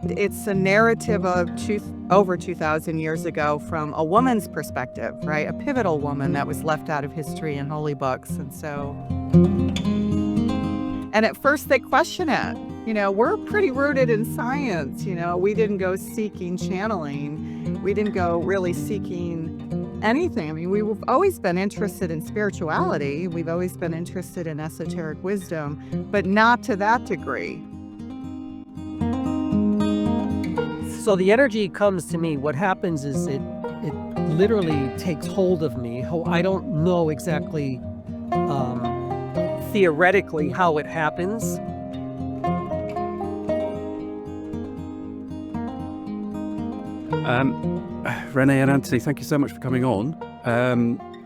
It's a narrative of over 2,000 years ago from a woman's perspective, right? A pivotal woman that was left out of history and holy books. And at first they question it. We're pretty rooted in science. We didn't go seeking channeling. We didn't go really seeking anything. I mean, we've always been interested in spirituality. We've always been interested in esoteric wisdom, but not to that degree. So the energy comes to me. What happens is it literally takes hold of me. I don't know exactly theoretically how it happens. Renee and Anthony, thank you so much for coming on.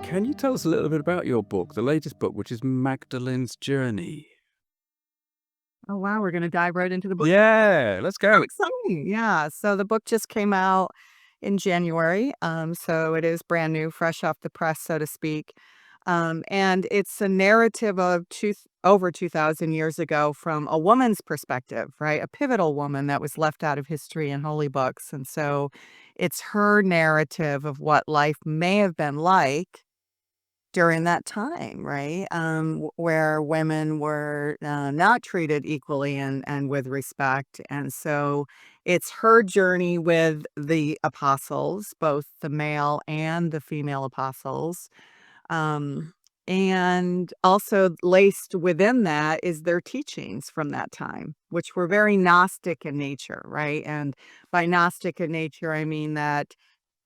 Can you tell us a little bit about your book, the latest book, which is Magdalene's Journey? Oh, wow. We're going to dive right into the book. Yeah, let's go. Exciting. Yeah. So the book just came out in January. So it is brand new, fresh off the press, so to speak. And it's a narrative of over 2,000 years ago from a woman's perspective, right? A pivotal woman that was left out of history and holy books. And so it's her narrative of what life may have been like during that time, right? Where women were not treated equally and with respect. And so it's her journey with the apostles, both the male and the female apostles. Um, and also laced within that is their teachings from that time, which were very Gnostic in nature, right? And by Gnostic in nature, I mean that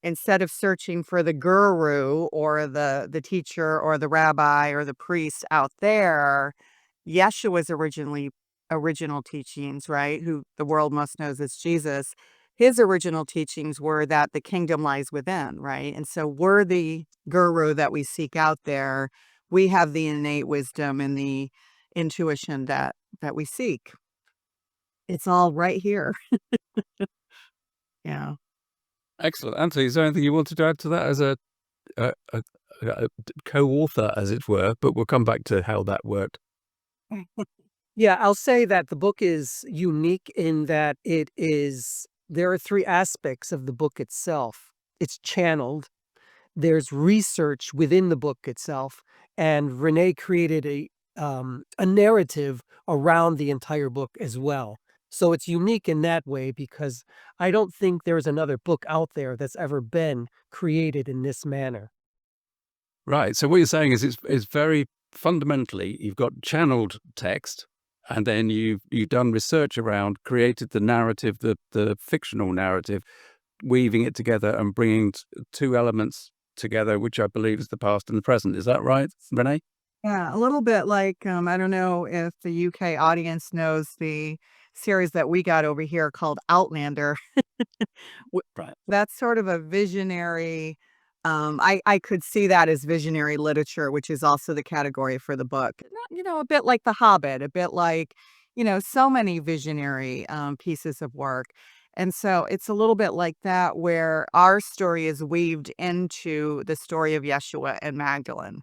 instead of searching for the guru or the teacher or the rabbi or the priest out there, Yeshua's original teachings, right, who the world most knows as Jesus, his original teachings were that the kingdom lies within, right? And so we're the guru that we seek out there. We have the innate wisdom and the intuition that we seek. It's all right here. Yeah. Excellent. Anthony, is there anything you wanted to add to that as a co-author, as it were? But we'll come back to how that worked. Yeah, I'll say that the book is unique in that there are three aspects of the book itself. It's channeled, there's research within the book itself, and Renee created a narrative around the entire book as well. So it's unique in that way because I don't think there's another book out there that's ever been created in this manner. Right. So what you're saying is it's very fundamentally, you've got channeled text, and then you've done research around, created the narrative, the fictional narrative, weaving it together and bringing two elements together, which I believe is the past and the present. Is that right, Renee? Yeah, a little bit like, I don't know if the UK audience knows the series that we got over here called Outlander. Right. That's sort of a visionary, I could see that as visionary literature, which is also the category for the book. A bit like The Hobbit, a bit like, so many visionary pieces of work. And so it's a little bit like that, where our story is weaved into the story of Yeshua and Magdalene,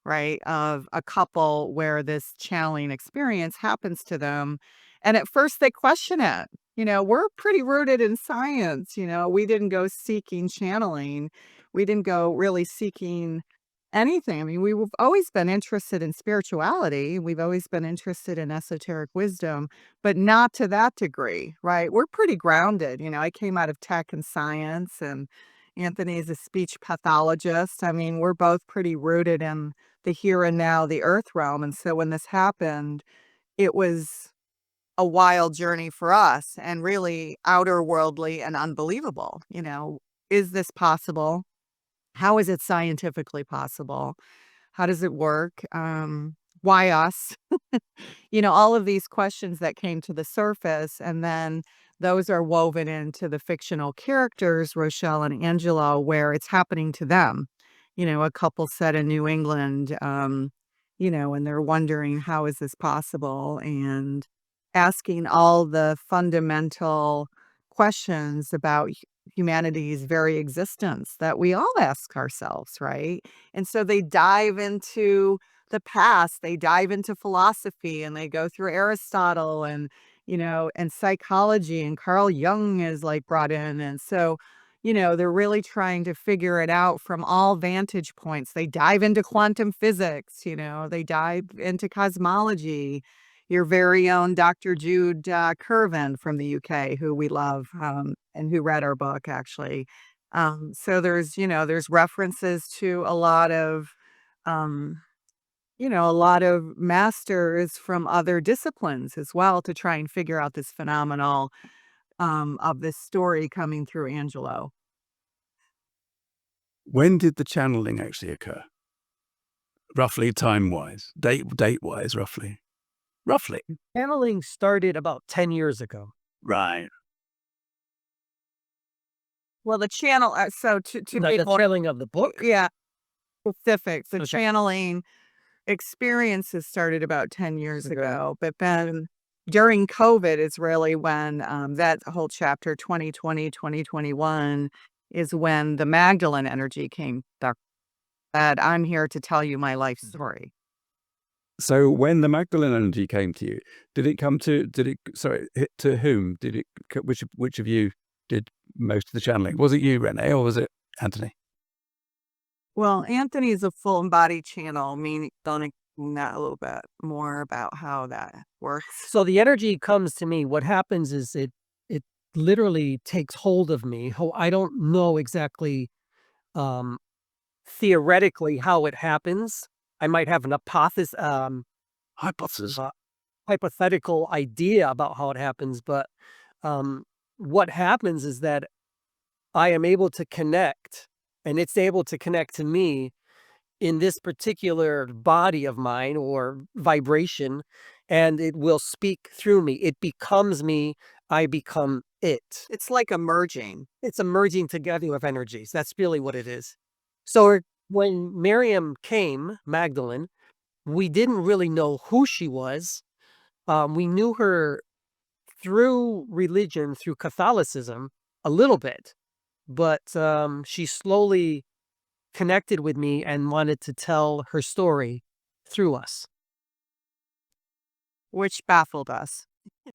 right? Of a couple where this channeling experience happens to them. And at first they question it. We're pretty rooted in science. We didn't go seeking channeling. We didn't go really seeking anything. I mean, we've always been interested in spirituality. We've always been interested in esoteric wisdom, but not to that degree, right? We're pretty grounded. I came out of tech and science, and Anthony's a speech pathologist. I mean, we're both pretty rooted in the here and now, the earth realm. And so when this happened, it was a wild journey for us and really outer worldly and unbelievable. Is this possible? How is it scientifically possible? How does it work? Why us? All of these questions that came to the surface, and then those are woven into the fictional characters, Rochelle and Angelo, where it's happening to them. A couple set in New England, and they're wondering, how is this possible? And asking all the fundamental questions about humanity's very existence that we all ask ourselves, right? And so they dive into the past, they dive into philosophy, and they go through Aristotle and, and psychology, and Carl Jung is like brought in. And so, they're really trying to figure it out from all vantage points. They dive into quantum physics, they dive into cosmology. Your very own Dr. Jude Curvin from the UK, who we love, and who read our book actually. So there's references to um, a lot of masters from other disciplines as well to try and figure out this phenomenal of this story coming through Angelo. When did the channeling actually occur? Roughly time-wise, date-wise, roughly. Roughly. Channeling started about 10 years ago. Right. Well, the channel, so to Like be the channeling of the book? yeah, specific. The Okay. channeling experiences started about 10 years ago, but then during COVID is really when that whole chapter 2020, 2021 is when the Magdalene energy came that I'm here to tell you my life story. So when the Magdalene energy came to you, to whom? Which of you did most of the channeling? Was it you, Renee, or was it Anthony? Well, Anthony is a full embodied channel, meaning don't explain that a little bit more about how that works. So the energy comes to me. What happens is it literally takes hold of me. I don't know exactly um, theoretically how it happens. I might have an Hypothesis. hypothetical idea about how it happens, but um, what happens is that I am able to connect, and it's able to connect to me in this particular body of mine or vibration, and it will speak through me. It becomes me. I become it. It's like a merging. It's a merging together of energies. That's really what it is. So when Miriam came, Magdalene, we didn't really know who she was. We knew her through religion, through Catholicism, a little bit, but she slowly connected with me and wanted to tell her story through us. Which baffled us, to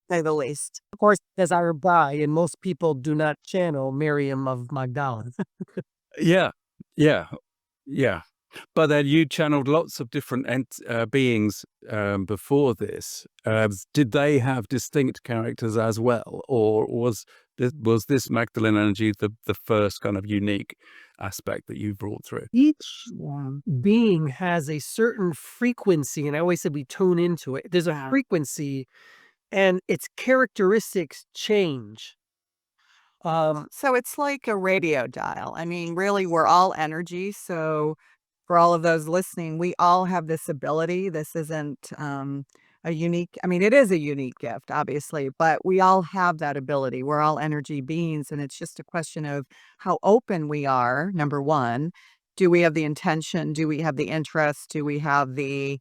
say the least. Of course, as I by, and most people do not channel Miriam of Magdala. Yeah, yeah, yeah. But then you channeled lots of different beings before this. Did they have distinct characters as well, or was this Magdalene energy the first kind of unique aspect that you brought through? Each being has a certain frequency, and I always say we tune into it. There's a frequency, and its characteristics change. So it's like a radio dial. I mean, really, we're all energy. So for all of those listening, we all have this ability. This isn't a unique, I mean, it is a unique gift, obviously, but we all have that ability. We're all energy beings. And it's just a question of how open we are, number one. Do we have the intention? Do we have the interest? Do we have the,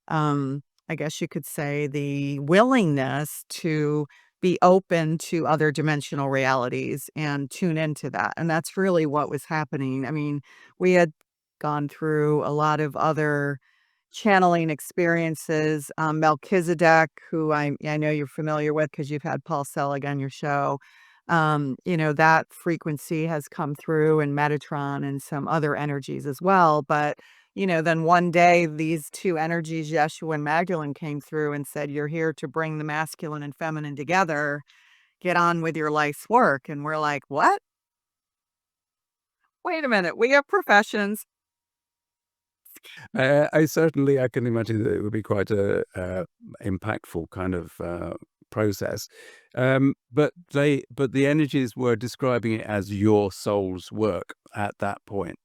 I guess you could say, the willingness to be open to other dimensional realities and tune into that? And that's really what was happening. I mean, we had gone through a lot of other channeling experiences. Melchizedek, who I know you're familiar with because you've had Paul Selig on your show. That frequency has come through, and Metatron and some other energies as well. But, then one day these two energies, Yeshua and Magdalene, came through and said, you're here to bring the masculine and feminine together. Get on with your life's work. And we're like, what? Wait a minute. We have professions. I can imagine that it would be quite a impactful kind of process. But the energies were describing it as your soul's work at that point.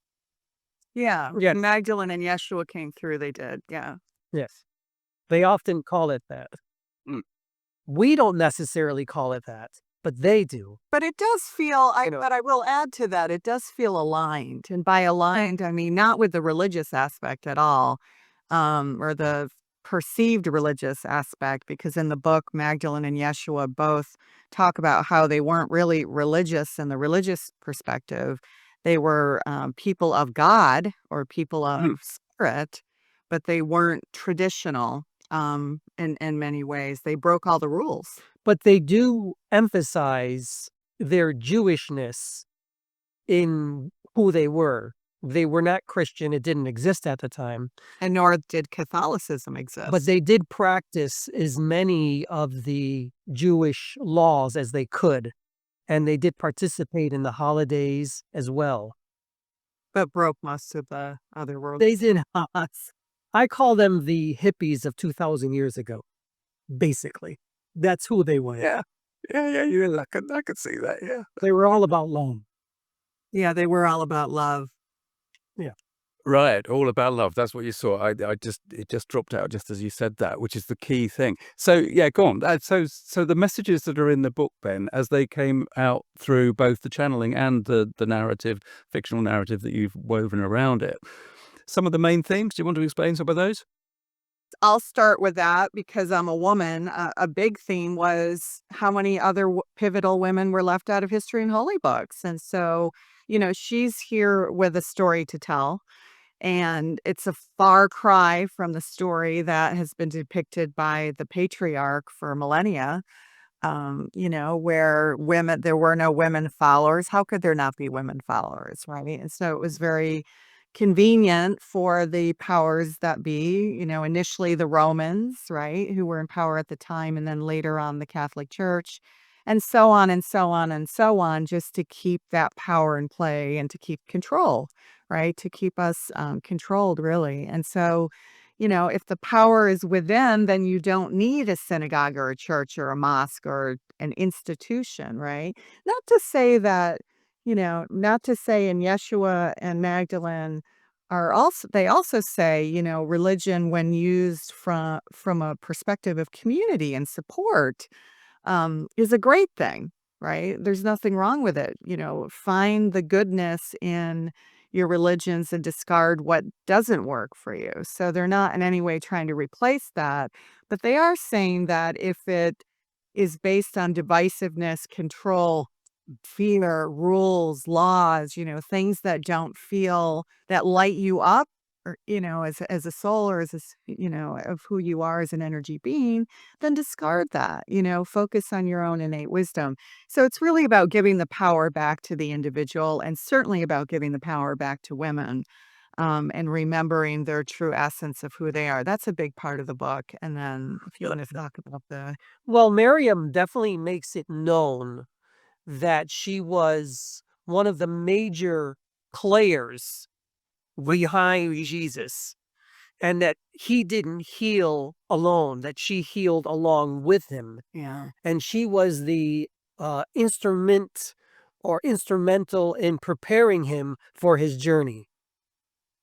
Yeah. Yeah. Magdalene and Yeshua came through. They did. Yeah. Yes. They often call it that. Mm. We don't necessarily call it that, but they do. But it does feel, but I will add to that, it does feel aligned. And by aligned, I mean, not with the religious aspect at all, or the perceived religious aspect, because in the book, Magdalene and Yeshua both talk about how they weren't really religious in the religious perspective. They were people of God or people of spirit, but they weren't traditional. in many ways. They broke all the rules. But they do emphasize their Jewishness in who they were. They were not Christian. It didn't exist at the time. And nor did Catholicism But exist. they did practice as many of the Jewish laws as they could. And they did participate in the holidays as well. But broke most of the other rules. They did. I call them the hippies of 2,000 years ago, basically. That's who they were. Yeah. I could see that. Yeah. They were all about love. Yeah, they were all about love. Right, all about love. That's what you saw. It just dropped out just as you said that, which is the key thing. So yeah, go on. So the messages that are in the book, Ben, as they came out through both the channeling and the narrative, fictional narrative that you've woven around it. Some of the main themes. Do you want to explain some of those? I'll start with that because I'm a woman. A big theme was how many other pivotal women were left out of history and holy books. And so, she's here with a story to tell. And it's a far cry from the story that has been depicted by the patriarch for millennia, where there were no women followers. How could there not be women followers, right? And so it was very convenient for the powers that be, initially the Romans, right, who were in power at the time, and then later on the Catholic Church, and so on and so on and so on, just to keep that power in play and to keep control, right, to keep us controlled, really. And so, if the power is within, then you don't need a synagogue or a church or a mosque or an institution, right? Not to say that, not to say in Yeshua and Magdalene they also say, religion when used from a perspective of community and support, is a great thing, right? There's nothing wrong with it. Find the goodness in your religions and discard what doesn't work for you. So they're not in any way trying to replace that, but they are saying that if it is based on divisiveness, control, fear, rules, laws, things that don't feel that light you up, or, as a soul, or of who you are as an energy being, then discard that, focus on your own innate wisdom. So it's really about giving the power back to the individual, and certainly about giving the power back to women, and remembering their true essence of who they are. That's a big part of the book. And then if you want to talk about Well, Miriam definitely makes it known that she was one of the major players behind Jesus, and that he didn't heal alone, that she healed along with him. yeah. And she was the instrumental in preparing him for his journey.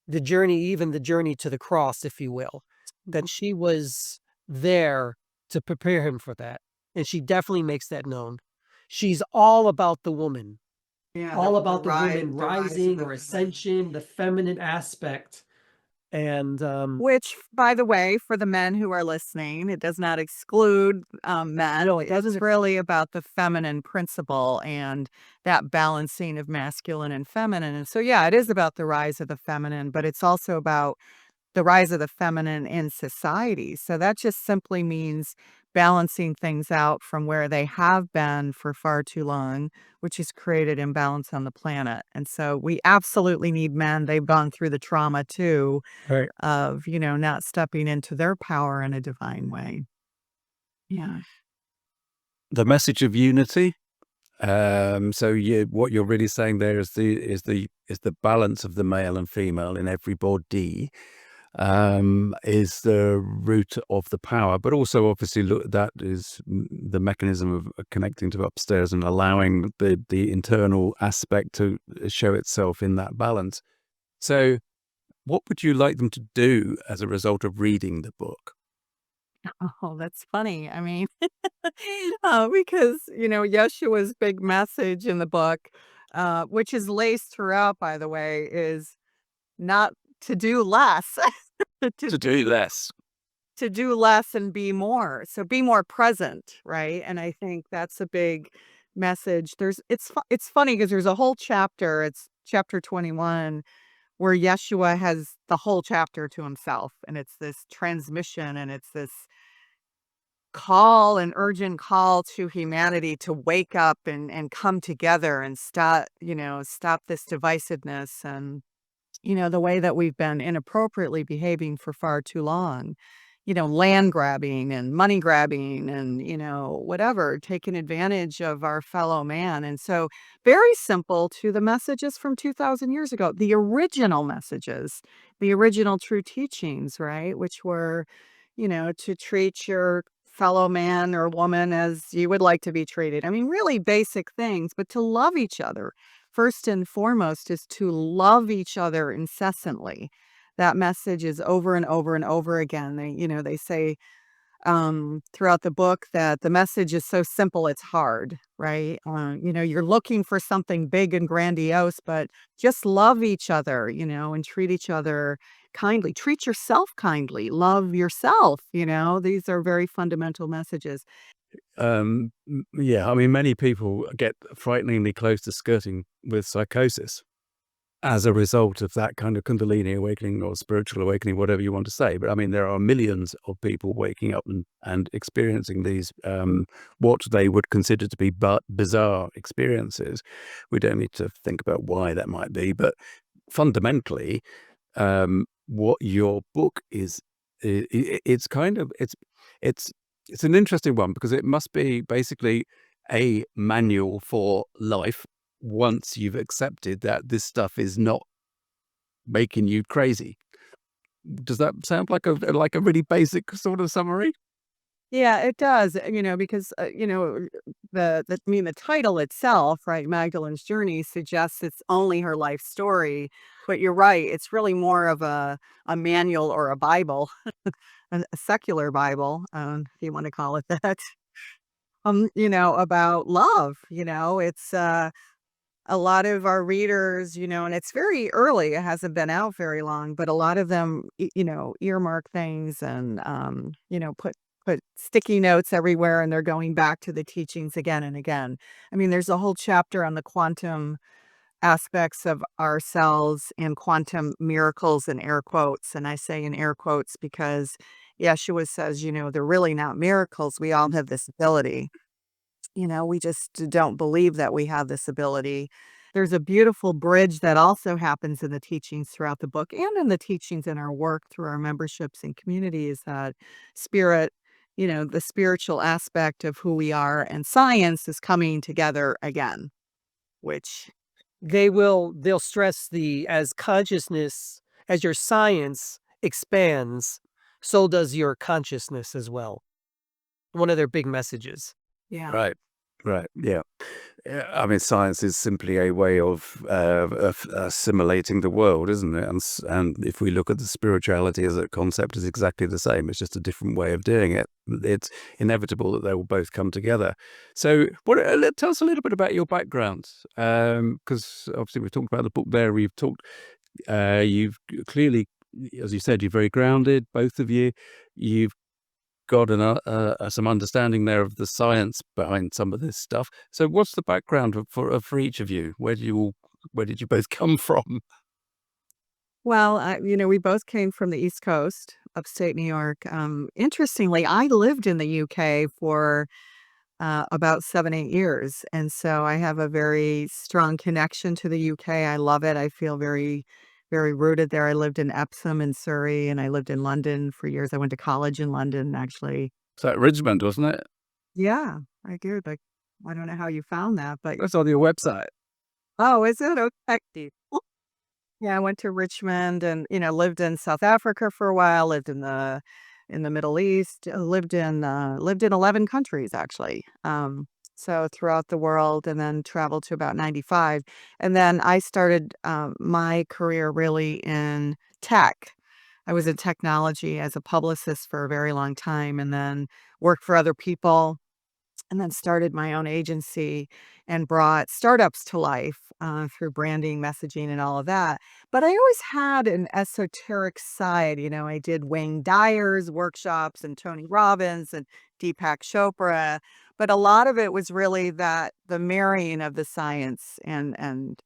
Even the journey to the cross, if you will. That she was there to prepare him for that. And she definitely makes that known. She's all about the woman. Yeah, All about the woman the rise of rising the or ascension, the feminine aspect. And which, by the way, for the men who are listening, it does not exclude men. No, it doesn't. It's really about the feminine principle and that balancing of masculine and feminine. And so, yeah, it is about the rise of the feminine, but it's also about the rise of the feminine in society. So that just simply means balancing things out from where they have been for far too long, which has created imbalance on the planet. And so we absolutely need men. They've gone through the trauma too, Right. of, not stepping into their power in a divine way. Yeah. The message of unity. What you're really saying there is the balance of the male and female in everybody, is the root of the power, but also obviously that is the mechanism of connecting to upstairs and allowing the internal aspect to show itself in that balance. So what would you like them to do as a result of reading the book? Oh, that's funny. I mean, because, Yeshua's big message in the book, which is laced throughout, by the way, is not to do less, to, To do less. to do less and be more. So be more present, right? And I think that's a big message. It's funny because there's a whole chapter, it's chapter 21, where Yeshua has the whole chapter to himself, and it's this transmission, and it's this call, an urgent call to humanity to wake up and come together and stop this divisiveness and, the way that we've been inappropriately behaving for far too long. Land grabbing and money grabbing and, whatever, taking advantage of our fellow man. And so, very simple to the messages from 2,000 years ago, the original messages, the original true teachings, right? Which were, to treat your fellow man or woman as you would like to be treated. I mean, really basic things, but to love each other. First and foremost is to love each other incessantly. That message is over and over and over again. They say throughout the book that the message is so simple it's hard, right? You're looking for something big and grandiose, but just love each other, and treat each other kindly. Treat yourself kindly. Love yourself. These are very fundamental messages. Yeah, I mean, many people get frighteningly close to skirting with psychosis as a result of that kind of Kundalini awakening or spiritual awakening, whatever you want to say. But I mean, there are millions of people waking up and experiencing these, what they would consider to be bizarre experiences. We don't need to think about why that might be, but fundamentally, what your book is, it's kind of, it's an interesting one because it must be basically a manual for life once you've accepted that this stuff is not making you crazy. Does that sound like a really basic sort of summary? Yeah, it does, because, the title itself, right, Magdalene's Journey suggests it's only her life story, but you're right, it's really more of a manual or a Bible, a secular Bible, if you wanna call it that, about love, it's, a lot of our readers, and it's very early, it hasn't been out very long, but a lot of them, earmark things and, put sticky notes everywhere, and they're going back to the teachings again and again. I mean, there's a whole chapter on the quantum aspects of ourselves and quantum miracles in air quotes, and I say in air quotes because Yeshua says, they're really not miracles, we all have this ability. We just don't believe that we have this ability. There's a beautiful bridge that also happens in the teachings throughout the book and in the teachings in our work through our memberships and communities that spirit, the spiritual aspect of who we are and science is coming together again, which, They'll stress as consciousness, as your science expands, so does your consciousness as well. One of their big messages. yeah. Right. Right. Yeah. Yeah, I mean, science is simply a way of assimilating the world, isn't it? And if we look at the spirituality as a concept, is exactly the same. It's just a different way of doing it. It's inevitable that they will both come together. So, tell us a little bit about your background, because obviously we've talked about the book there. We've talked. You've clearly, as you said, you're very grounded, both of you. You've got some understanding there of the science behind some of this stuff. So what's the background for each of you? Where did you both come from? Well, we both came from the East Coast, upstate New York. Interestingly, I lived in the UK for about 7, 8 years, and so I have a very strong connection to the UK. I love it. I feel very, very rooted there. I lived in Epsom in Surrey, and I lived in London for years. I went to college in London, actually. So Richmond, wasn't it? Yeah, I did. Like, I don't know how you found that, but That's on your website. oh, is it? Okay. Yeah, I went to Richmond and, lived in South Africa for a while, lived in the Middle East, lived in 11 countries actually. So throughout the world and then traveled to about 95. And then I started my career really in tech. I was in technology as a publicist for a very long time and then worked for other people and then started my own agency and brought startups to life through branding, messaging, and all of that. But I always had an esoteric side. I did Wayne Dyer's workshops and Tony Robbins and Deepak Chopra. But a lot of it was really that the marrying of the science and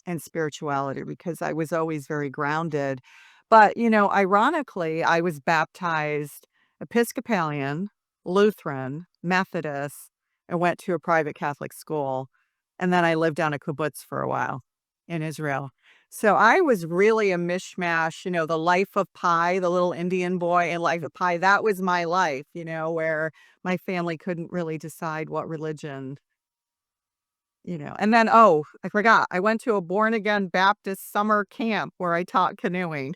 and spirituality because I was always very grounded. But, ironically, I was baptized Episcopalian, Lutheran, Methodist, and went to a private Catholic school. And then I lived on a kibbutz for a while in Israel. So I was really a mishmash, the life of Pi, the little Indian boy in Life of Pi. That was my life, where my family couldn't really decide what religion. And then, oh, I forgot. I went to a born again Baptist summer camp where I taught canoeing,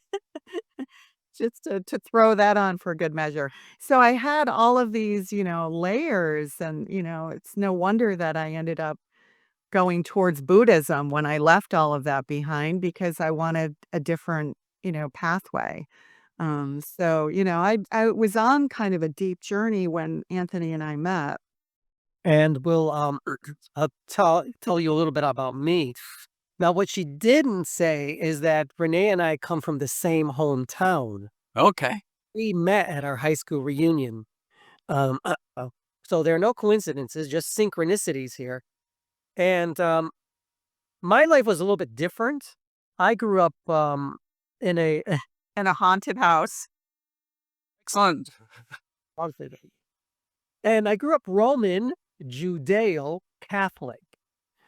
just to throw that on for good measure. So I had all of these, layers, and, it's no wonder that I ended up going towards Buddhism when I left all of that behind because I wanted a different, pathway. So, I was on kind of a deep journey when Anthony and I met. And we'll I'll tell you a little bit about me. Now, what she didn't say is that Renee and I come from the same hometown. Okay. We met at our high school reunion. Um, so there are no coincidences, just synchronicities here. And my life was a little bit different. I grew up in a In a haunted house. Excellent. and I grew up Roman, Judeo, Catholic.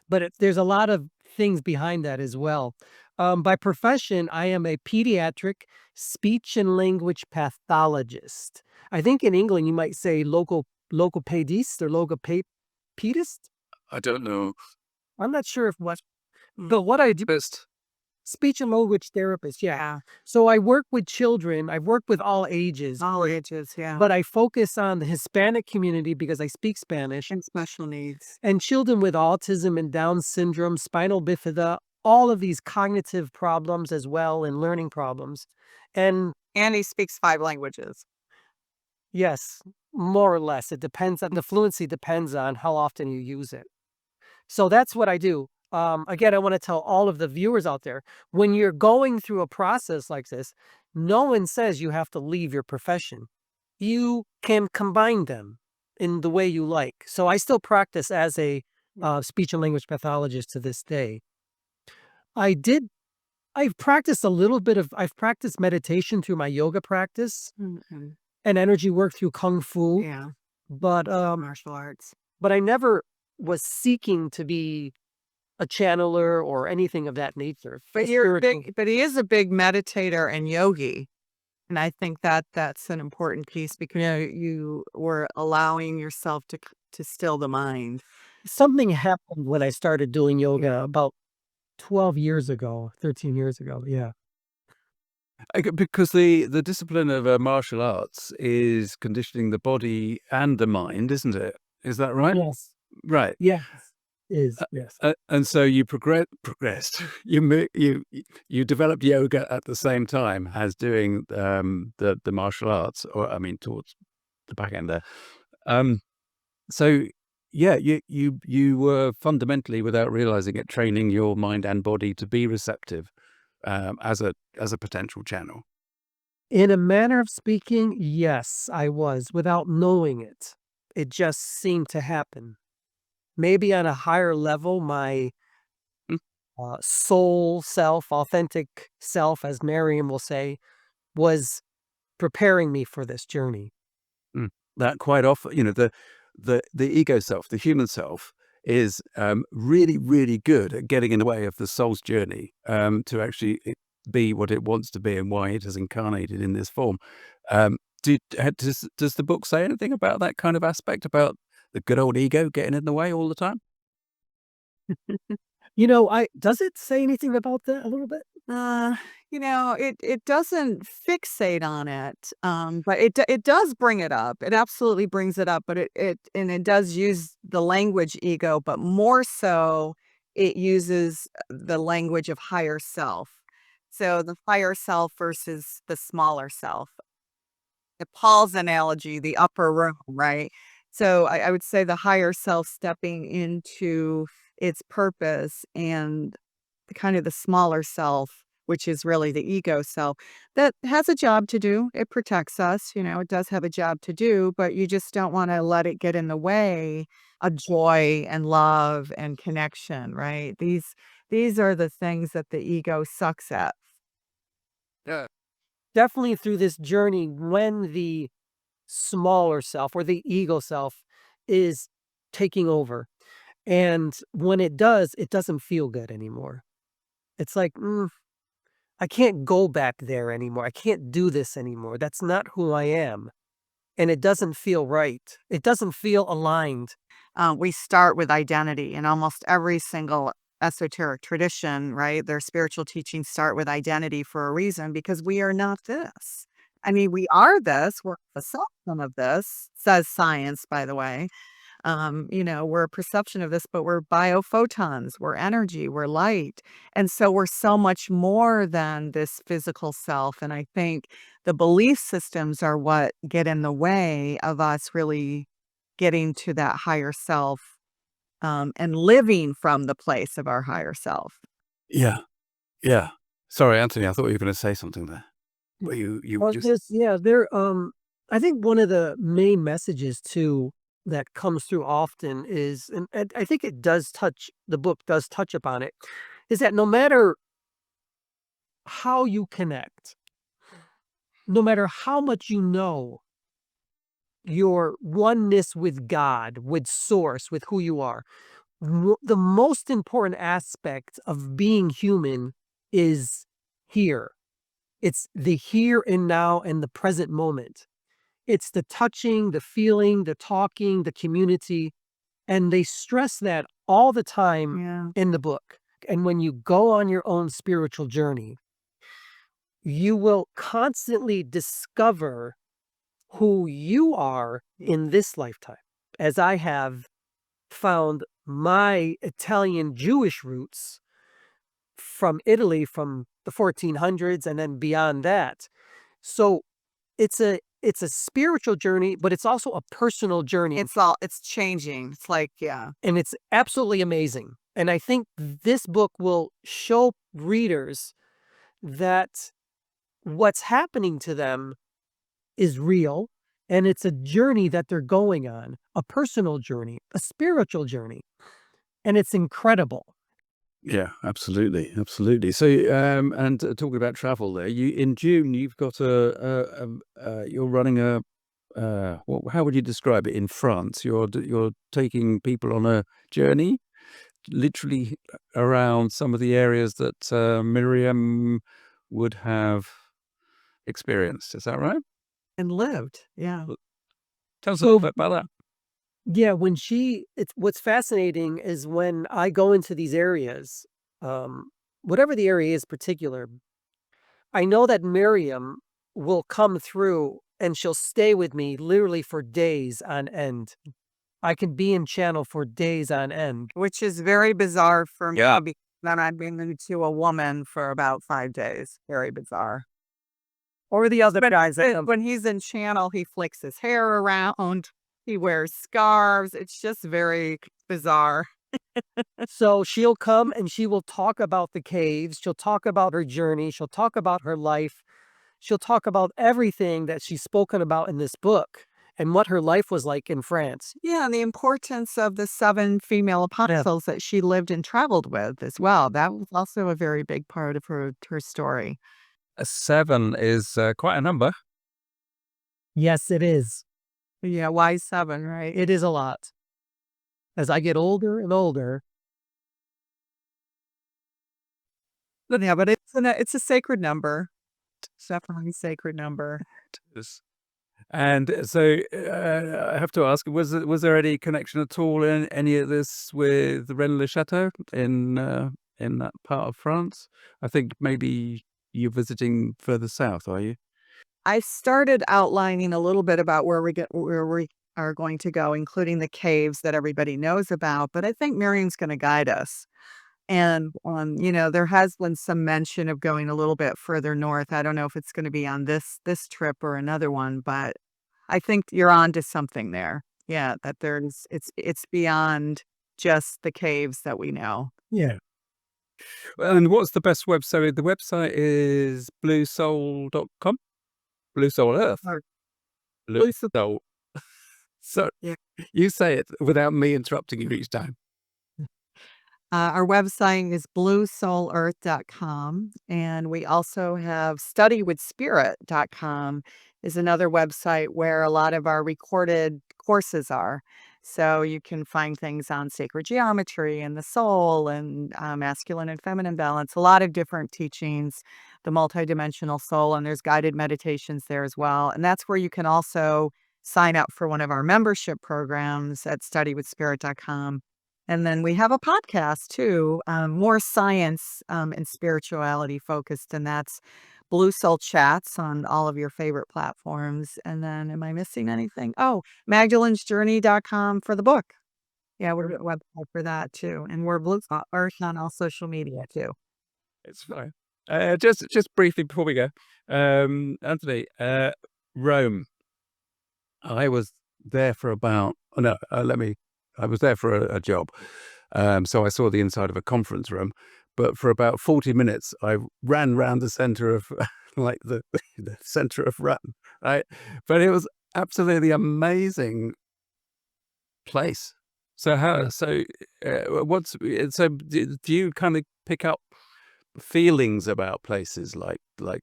But there's a lot of things behind that as well. By profession, I am a pediatric speech and language pathologist. I think in England you might say logopedist or logopedist. I don't know. I'm not sure but what I do, Best. speech and language therapist. Yeah. Yeah. So I work with children. I've worked with all ages, All ages. Yeah. but I focus on the Hispanic community because I speak Spanish, And special needs. and children with autism and Down syndrome, spinal bifida, all of these cognitive problems as well, and learning problems. And And he speaks 5 languages. yes, more or less, it depends on the fluency, depends on how often you use it. So that's what I do. Again, I want to tell all of the viewers out there, when you're going through a process like this, no one says you have to leave your profession. You can combine them in the way you like. So I still practice as a speech and language pathologist to this day. I've practiced I've practiced meditation through my yoga practice Mhm. and energy work through Kung Fu, Yeah. but Martial arts. I never was seeking to be a channeler or anything of that nature. But he is a big meditator and yogi. And I think that that's an important piece because you were allowing yourself to still the mind. Something happened when I started doing yoga about 12 years ago, 13 years ago. Yeah. Because the discipline of martial arts is conditioning the body and the mind, isn't it? Is that right? Yes. Right. Yes. Yes. And so you progressed. You developed yoga at the same time as doing the martial arts, or I mean, towards the back end there. So yeah, you were fundamentally, without realizing it, training your mind and body to be receptive as a potential channel. In a manner of speaking, yes, I was, without knowing it. It just seemed to happen. Maybe on a higher level, my Mm. soul self, authentic self, as Miriam will say, was preparing me for this journey. That quite often, the ego self, the human self, is really, really good at getting in the way of the soul's journey to actually be what it wants to be and why it has incarnated in this form. Does the book say anything about that kind of aspect, about the good old ego getting in the way all the time? Does it say anything about that a little bit? It doesn't fixate on it, but it does bring it up. It absolutely brings it up, but it does use the language ego, but more so it uses the language of higher self. So the higher self versus the smaller self. Paul's analogy, the upper room, right? So I would say the higher self stepping into its purpose, and kind of the smaller self, which is really the ego self, that has a job to do. It protects us, it does have a job to do, but you just don't want to let it get in the way of joy and love and connection, right? These are the things that the ego sucks at. Yeah. Definitely through this journey, when the smaller self or the ego self is taking over. And when it does, it doesn't feel good anymore. It's like, I can't go back there anymore. I can't do this anymore. That's not who I am. And it doesn't feel right. It doesn't feel aligned. We start with identity in almost every single esoteric tradition, right? Their spiritual teachings start with identity for a reason, because we are not this. I mean, we are this. We're a perception of this, says science, by the way. We're a perception of this, but we're biophotons, we're energy, we're light. And so we're so much more than this physical self. And I think the belief systems are what get in the way of us really getting to that higher self, and living from the place of our higher self. Yeah. Yeah. Sorry, Anthony, I thought you were going to say something there. Well, you Well, just I think one of the main messages too that comes through often is, and I think the book does touch upon it, is that no matter how you connect, no matter how much you know your oneness with God, with source, with who you are, the most important aspect of being human is here. It's the here and now and the present moment. It's the touching, the feeling, the talking, the community. And they stress that all the time Yeah. in the book. And when you go on your own spiritual journey, you will constantly discover who you are in this lifetime. As I have found my Italian Jewish roots from Italy from the 1400s and then beyond that. So it's a spiritual journey, but it's also a personal journey. It's changing. It's like, yeah. And it's absolutely amazing. And I think this book will show readers that what's happening to them is real, and it's a journey that they're going on, a personal journey, a spiritual journey, and it's incredible. Yeah, absolutely, absolutely. So, and talking about travel, there, in June you've got you're running a how would you describe it in France? You're taking people on a journey, literally around some of the areas that Miriam would have experienced. Is that right? And lived. Yeah. Tell us a little bit about that. Yeah, it's what's fascinating is when I go into these areas, whatever the area is particular, I know that Miriam will come through and she'll stay with me literally for days on end. I can be in channel for days on end. Which is very bizarre for me, Yeah. because then I've been into a woman for about 5 days. Very bizarre. Or the other guys, when he's in channel, he flicks his hair around, he wears scarves. It's just very bizarre. So she'll come and she will talk about the caves. She'll talk about her journey. She'll talk about her life. She'll talk about everything that she's spoken about in this book and what her life was like in France. Yeah, and the importance of the 7 female apostles that she lived and traveled with as well. That was also a very big part of her story. A 7 is quite a number. Yes, it is. Yeah, why 7, right? It is a lot. As I get older and older. Yeah, but it's a sacred number. It's definitely a sacred number. And so I have to ask, was there any connection at all in any of this with Rennes-le-Château in that part of France? I think maybe you're visiting further south, are you? I started outlining a little bit about where we are going to go, including the caves that everybody knows about, but I think Miriam's going to guide us. And, there has been some mention of going a little bit further north. I don't know if it's going to be on this trip or another one, but I think you're on to something there. Yeah, that it's beyond just the caves that we know. Yeah. And what's the best website? The website is bluesoul.com? Blue Soul Earth. Blue Soul. So Yeah. you say it without me interrupting you each time. Our website is bluesoulearth.com, and we also have studywithspirit.com is another website where a lot of our recorded courses are. So you can find things on sacred geometry and the soul and masculine and feminine balance, a lot of different teachings, the multidimensional soul, and there's guided meditations there as well. And that's where you can also sign up for one of our membership programs at studywithspirit.com. And then we have a podcast too, more science and spirituality focused, and that's Blue Soul Chats on all of your favorite platforms. And then, am I missing anything? Oh, magdalenesjourney.com for the book. Yeah, we're a website for that too. And we're Blue Soul Earth on all social media too. It's fine. Just briefly before we go, Anthony, Rome. I was there for about, I was there for a job. So I saw the inside of a conference room, but for about 40 minutes, I ran round the center of like the center of Rome, right? But it was absolutely amazing place. So do you kind of pick up feelings about places like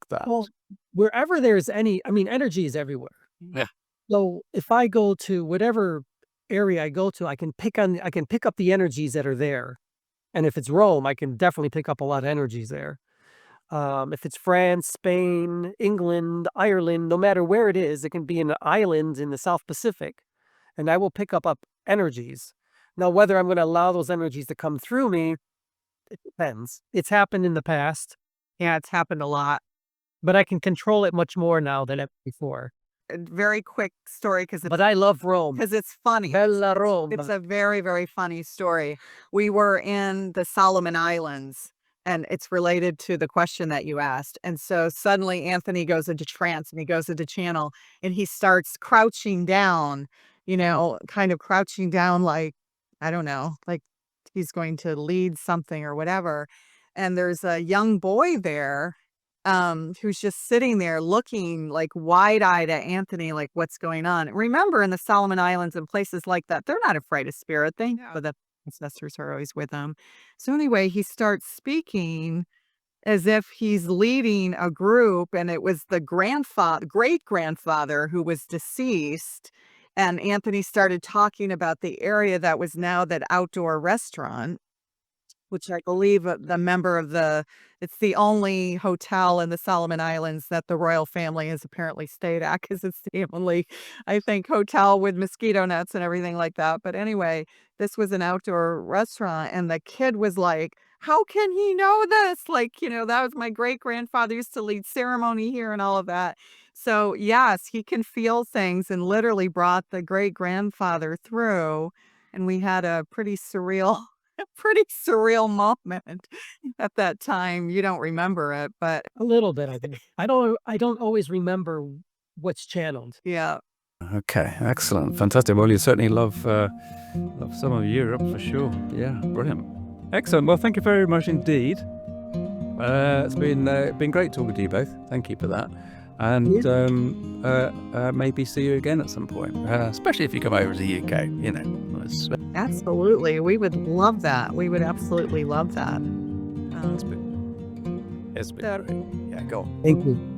that? Well, wherever there's energy is everywhere. Yeah. So if I go to whatever area I go to, I can pick up the energies that are there. And if it's Rome, I can definitely pick up a lot of energies there. If it's France, Spain, England, Ireland, no matter where it is, it can be an island in the South Pacific, and I will pick up energies. Now, whether I'm going to allow those energies to come through me, it depends. It's happened in the past. Yeah, it's happened a lot. But I can control it much more now than ever before. A very quick story But I love Rome. because it's funny. Bella Roma. It's a very, very funny story. We were in the Solomon Islands, and it's related to the question that you asked. And so suddenly Anthony goes into trance and he goes into channel and he starts crouching down, kind of crouching down like, I don't know, like he's going to lead something or whatever. And there's a young boy there who's just sitting there looking like wide-eyed at Anthony, like what's going on. Remember, in the Solomon Islands and places like that, they're not afraid of spirit. They know that ancestors are always with them. So anyway, he starts speaking as if he's leading a group, and it was the great-grandfather who was deceased. And Anthony started talking about the area that was now that outdoor restaurant, which I believe it's the only hotel in the Solomon Islands that the royal family has apparently stayed at, because it's the only, I think, hotel with mosquito nets and everything like that. But anyway, this was an outdoor restaurant, and the kid was like, how can he know this? Like, that was my great-grandfather used to lead ceremony here and all of that. So yes, he can feel things, and literally brought the great-grandfather through, and we had a pretty surreal moment at that time. You don't remember it, but A little bit, I think. I don't always remember what's channeled. yeah. Okay, excellent, fantastic. Well, you certainly love some of Europe for sure. Yeah, brilliant, excellent. Well, thank you very much indeed. It's been great talking to you both. Thank you for that, and maybe see you again at some point, especially if you come over to the UK. Absolutely. We would love that. We would absolutely love that. It's been great. Yeah, go on. Thank you.